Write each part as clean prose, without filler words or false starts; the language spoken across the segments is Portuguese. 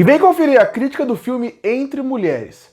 E vem conferir a crítica do filme Entre Mulheres.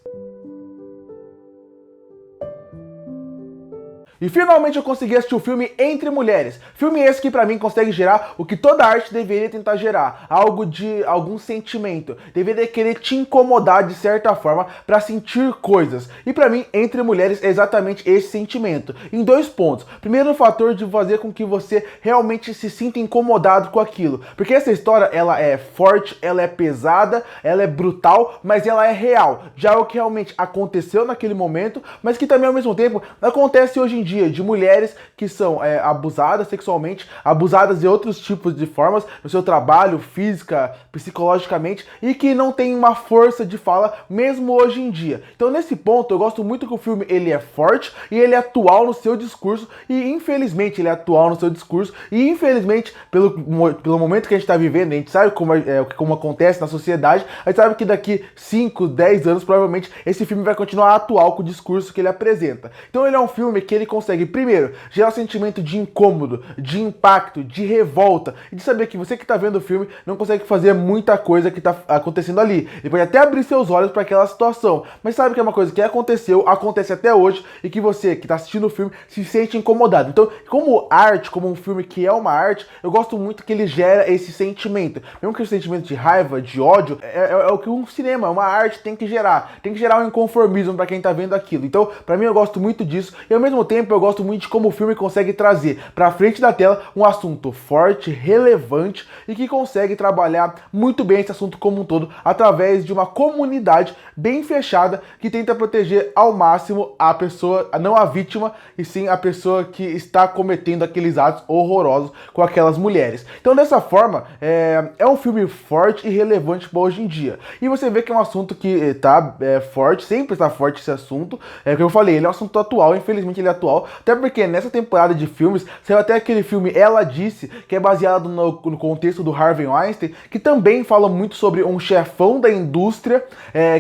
E finalmente eu consegui assistir o filme Entre Mulheres. Filme esse que pra mim consegue gerar o que toda arte deveria tentar gerar. Algo de algum sentimento. Deveria querer te incomodar de certa forma pra sentir coisas. E pra mim, Entre Mulheres é exatamente esse sentimento. Em dois pontos. Primeiro, o fator de fazer com que você realmente se sinta incomodado com aquilo. Porque essa história, ela é forte, ela é pesada, ela é brutal, mas ela é real. Já é o que realmente aconteceu naquele momento, mas que também ao mesmo tempo acontece hoje em dia, de mulheres que são abusadas sexualmente, abusadas de outros tipos de formas, no seu trabalho, física, psicologicamente, e que não tem uma força de fala, mesmo hoje em dia. Então nesse ponto, eu gosto muito que o filme ele é forte e ele é atual no seu discurso, e infelizmente ele é atual no seu discurso, e infelizmente, pelo momento que a gente está vivendo, a gente sabe como acontece na sociedade, a gente sabe que daqui 5, 10 anos, provavelmente, esse filme vai continuar atual com o discurso que ele apresenta. Então ele é um filme que ele consegue, primeiro, gerar um sentimento de incômodo, de impacto, de revolta, e de saber que você que está vendo o filme não consegue fazer muita coisa que está acontecendo ali. Ele pode até abrir seus olhos para aquela situação, mas sabe que é uma coisa que aconteceu, acontece até hoje, e que você que está assistindo o filme se sente incomodado. Então, como arte, como um filme que é uma arte, eu gosto muito que ele gera esse sentimento. Mesmo que o sentimento de raiva, de ódio, é o que um cinema, uma arte tem que gerar. Tem que gerar um inconformismo para quem está vendo aquilo. Então, para mim, eu gosto muito disso, e ao mesmo tempo eu gosto muito de como o filme consegue trazer para frente da tela um assunto forte, relevante e que consegue trabalhar muito bem esse assunto como um todo através de uma comunidade bem fechada que tenta proteger ao máximo a pessoa, não a vítima, e sim a pessoa que está cometendo aqueles atos horrorosos com aquelas mulheres. Então dessa forma, é um filme forte e relevante para hoje em dia. E você vê que é um assunto que está forte, sempre está forte esse assunto. Como eu falei, ele é um assunto atual, infelizmente ele é atual, até porque nessa temporada de filmes, saiu até aquele filme Ela Disse, que é baseado no contexto do Harvey Weinstein, que também fala muito sobre um chefão da indústria,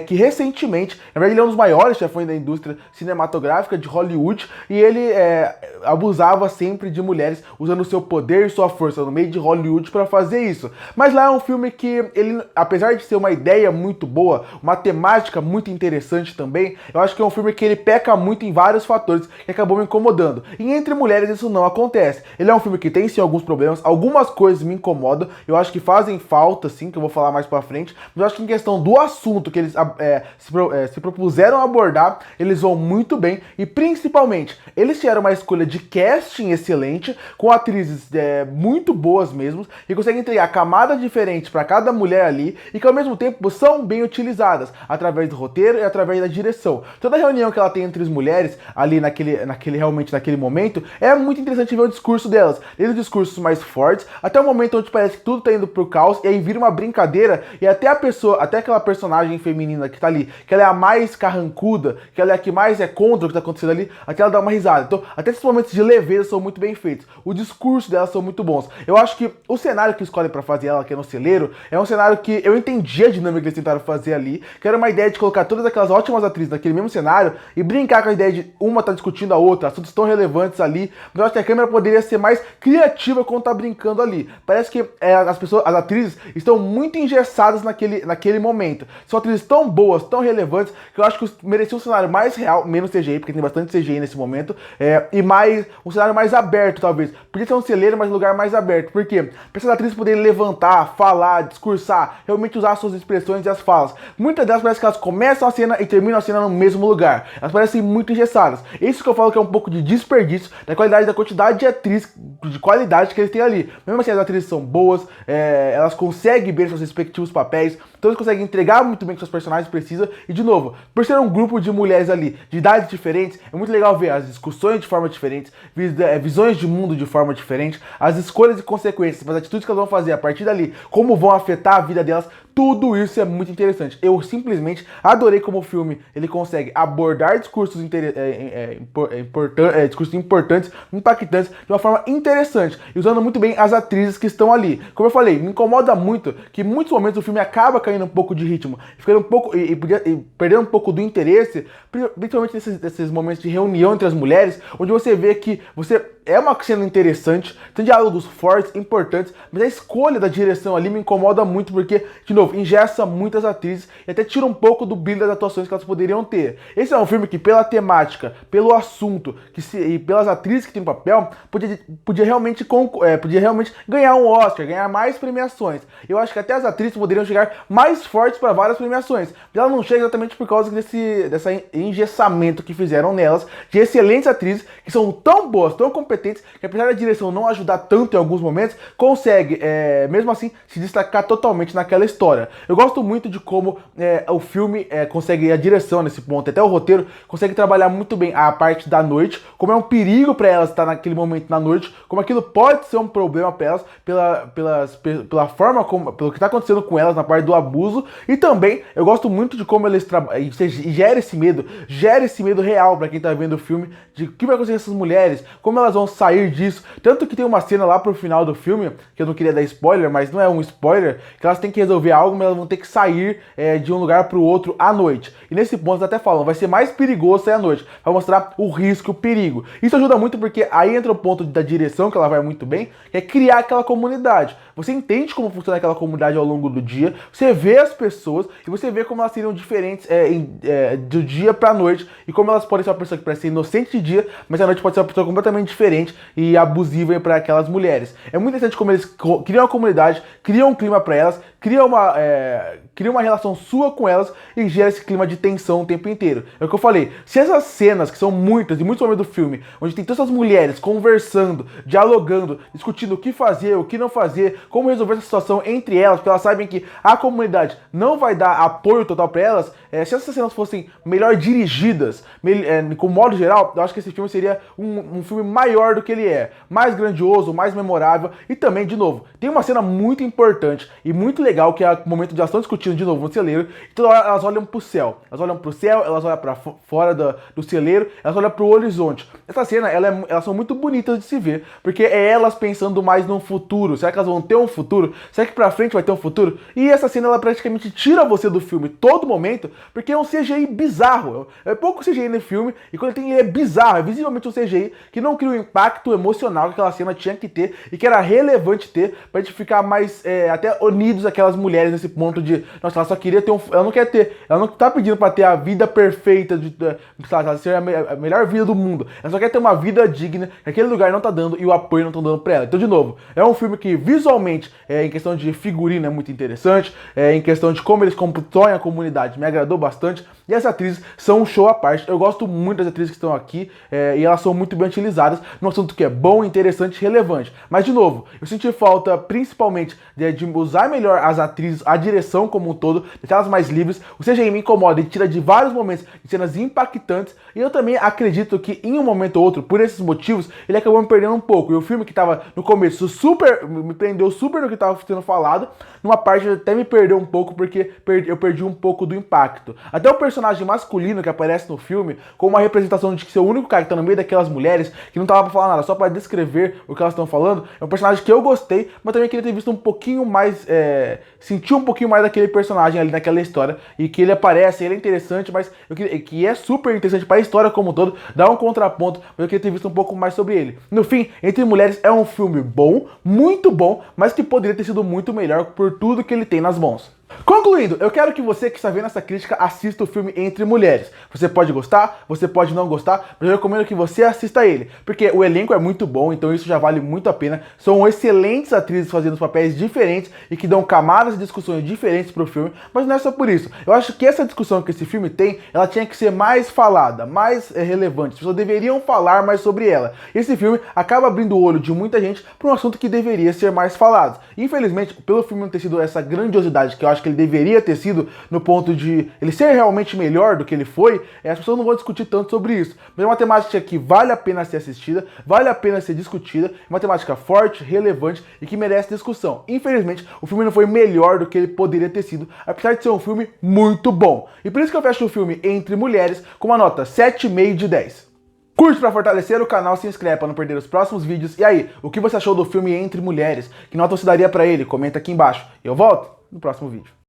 que recentemente, na verdade ele é um dos maiores chefões da indústria cinematográfica de Hollywood, e ele abusava sempre de mulheres, usando o seu poder e sua força no meio de Hollywood para fazer isso. Mas lá é um filme que, ele, apesar de ser uma ideia muito boa, uma temática muito interessante também, eu acho que é um filme que ele peca muito em vários fatores que acabou me incomodando. E Entre Mulheres isso não acontece. Ele é um filme que tem sim alguns problemas, algumas coisas me incomodam, eu acho que fazem falta sim, que eu vou falar mais pra frente, mas eu acho que em questão do assunto que eles se propuseram abordar, eles vão muito bem, e principalmente, eles tiveram uma escolha de casting excelente, com atrizes muito boas mesmo, e conseguem entregar camadas diferentes para cada mulher ali, e que ao mesmo tempo são bem utilizadas, através do roteiro e através da direção. Toda reunião que ela tem entre as mulheres, ali realmente naquele momento, é muito interessante ver o discurso delas, desde os discursos mais fortes, até o momento onde parece que tudo tá indo pro caos, e aí vira uma brincadeira, e até aquela personagem feminina que tá ali, que ela é a mais carrancuda, que ela é a que mais é contra o que tá acontecendo ali, até ela dá uma risada. Então, até esses momentos de leveza são muito bem feitos, o discurso delas são muito bons. Eu acho que o cenário que escolhem pra fazer ela, que é no celeiro, é um cenário que eu entendi a dinâmica que eles tentaram fazer ali, que era uma ideia de colocar todas aquelas ótimas atrizes naquele mesmo cenário, e brincar com a ideia de uma tá discutindo a outra, assuntos tão relevantes ali, mas eu acho que a câmera poderia ser mais criativa quando tá brincando ali. Parece que as atrizes estão muito engessadas naquele momento. São atrizes tão boas, tão relevantes, que eu acho que mereciam um cenário mais real, menos CGI, porque tem bastante CGI nesse momento, e um cenário mais aberto, talvez. Podia ser um celeiro, mas um lugar mais aberto. Por quê? Para essas atrizes poderem levantar, falar, discursar, realmente usar suas expressões e as falas. Muitas delas parece que elas começam a cena e terminam a cena no mesmo lugar. Elas parecem muito engessadas. Isso que eu falo que é um pouco de desperdício da qualidade, da quantidade de atriz, de qualidade que eles têm ali. Mesmo assim, as atrizes são boas, elas conseguem ver seus respectivos papéis, então eles conseguem entregar muito bem o que seus personagens precisam. E de novo, por ser um grupo de mulheres ali, de idades diferentes, é muito legal ver as discussões de forma diferente, visões de mundo de forma diferente, as escolhas e consequências, as atitudes que elas vão fazer a partir dali, como vão afetar a vida delas. Tudo isso é muito interessante. Eu simplesmente adorei como o filme ele consegue abordar discursos importantes, impactantes, de uma forma interessante, e usando muito bem as atrizes que estão ali. Como eu falei, me incomoda muito que em muitos momentos o filme acaba caindo um pouco de ritmo, ficando um pouco e perdendo um pouco do interesse, principalmente nesses momentos de reunião entre as mulheres, onde você vê que você é uma cena interessante, tem diálogos fortes, importantes, mas a escolha da direção ali me incomoda muito porque, de novo, engessa muitas atrizes e até tira um pouco do brilho das atuações que elas poderiam ter. Esse é um filme que, pela temática, pelo assunto e pelas atrizes que tem no papel, podia realmente ganhar um Oscar, ganhar mais premiações. Eu acho que até as atrizes poderiam chegar mais fortes para várias premiações, mas ela não chega exatamente por causa dessa engessamento que fizeram nelas, de excelentes atrizes que são tão boas, tão competentes, que apesar da direção não ajudar tanto em alguns momentos, consegue, mesmo assim, se destacar totalmente naquela história. Eu gosto muito de como o filme consegue, a direção nesse ponto, até o roteiro, consegue trabalhar muito bem a parte da noite, como é um perigo para elas estar naquele momento na noite, como aquilo pode ser um problema para elas, pela forma como, pelo que está acontecendo com elas na parte do abuso, e também eu gosto muito de como eles gera esse medo real para quem tá vendo o filme, de o que vai acontecer com essas mulheres, como elas vão sair disso. Tanto que tem uma cena lá pro final do filme, que eu não queria dar spoiler, mas não é um spoiler, que elas têm que resolver algo, mas elas vão ter que sair de um lugar pro outro à noite. E nesse ponto eles até falam, vai ser mais perigoso sair à noite, para mostrar o risco, o perigo. Isso ajuda muito porque aí entra o ponto da direção, que ela vai muito bem, que é criar aquela comunidade. Você entende como funciona aquela comunidade ao longo do dia, você vê as pessoas e você vê como elas seriam diferentes do dia pra noite e como elas podem ser uma pessoa que parece ser inocente de dia, mas à noite pode ser uma pessoa completamente diferente e abusiva para aquelas mulheres. É muito interessante como eles criam uma comunidade, criam um clima para elas, criam uma relação sua com elas e gera esse clima de tensão o tempo inteiro. É o que eu falei, se essas cenas, que são muitas, e muitos momentos do filme, onde tem todas essas mulheres conversando, dialogando, discutindo o que fazer, o que não fazer, como resolver essa situação entre elas, porque elas sabem que a comunidade não vai dar apoio total para elas, se essas cenas fossem melhor dirigidas, com modo geral, eu acho que esse filme seria um filme maior do que ele é, mais grandioso, mais memorável, e também, de novo, tem uma cena muito importante e muito legal, que é o momento de elas estão discutindo de novo no celeiro, e toda hora elas olham pro céu, elas olham para fora do celeiro, elas olham pro horizonte. Essa cena, elas são muito bonitas de se ver, porque é elas pensando mais no futuro. Será que elas vão ter um futuro? Será que pra frente vai ter um futuro? E essa cena, ela praticamente tira você do filme todo momento, porque é um CGI bizarro. É pouco CGI no filme, e quando ele é bizarro, é visivelmente um CGI que não cria o impacto emocional que aquela cena tinha que ter, e que era relevante ter, pra gente ficar mais, até unidos aquelas mulheres nesse ponto de, nossa, ela só queria ter ela não quer ter, ela não tá pedindo pra ter a vida perfeita, ser a melhor vida do mundo, ela só quer ter uma vida digna, que aquele lugar não tá dando, e o apoio não tá dando pra ela. Então, de novo, é um filme que visualmente, em questão de figurino, é muito interessante, em questão de como eles compõem a comunidade, me agradou bastante, e as atrizes são um show à parte. Eu gosto muito das atrizes que estão aqui, e elas são muito bem utilizadas num assunto que é bom, interessante e relevante. Mas, de novo, eu senti falta, principalmente, de usar melhor as atrizes, a direção como um todo, deixar elas mais livres. O CGI me incomoda e tira de vários momentos de cenas impactantes, e eu também acredito que em um momento ou outro, por esses motivos, ele acabou me perdendo um pouco. E o filme que tava no começo me prendeu super no que tava sendo falado, numa parte até me perdeu um pouco, porque eu perdi um pouco do impacto. Até o personagem masculino que aparece no filme, com uma representação de que ser o único cara que tá no meio daquelas mulheres, que não tava pra falar nada, só pra descrever o que elas estão falando, é um personagem que eu gostei, mas também queria ter visto um pouquinho mais, sentir um pouquinho mais daquele personagem ali naquela história, e que ele aparece, ele é interessante, mas que é super interessante pra história como um todo, dá um contraponto, mas eu queria ter visto um pouco mais sobre ele. No fim, Entre Mulheres é um filme bom, muito bom, mas que poderia ter sido muito melhor por tudo que ele tem nas mãos. Concluindo, eu quero que você que está vendo essa crítica assista o filme Entre Mulheres. Você pode gostar, você pode não gostar, mas eu recomendo que você assista ele, porque o elenco é muito bom, então isso já vale muito a pena. São excelentes atrizes fazendo papéis diferentes e que dão camadas e discussões diferentes pro filme, mas não é só por isso. Eu acho que essa discussão que esse filme tem, ela tinha que ser mais falada, mais relevante. As pessoas deveriam falar mais sobre ela. Esse filme acaba abrindo o olho de muita gente para um assunto que deveria ser mais falado. Infelizmente, pelo filme não ter sido essa grandiosidade que eu acho que ele deveria ter sido, no ponto de ele ser realmente melhor do que ele foi, as pessoas não vão discutir tanto sobre isso. Mas é uma temática que vale a pena ser assistida, vale a pena ser discutida, é uma temática forte, relevante e que merece discussão. Infelizmente, o filme não foi melhor do que ele poderia ter sido, apesar de ser um filme muito bom. E por isso que eu fecho o filme Entre Mulheres com uma nota 7,5 de 10. Curte para fortalecer o canal, se inscreve para não perder os próximos vídeos. E aí, o que você achou do filme Entre Mulheres? Que nota você daria para ele? Comenta aqui embaixo. Eu volto no próximo vídeo.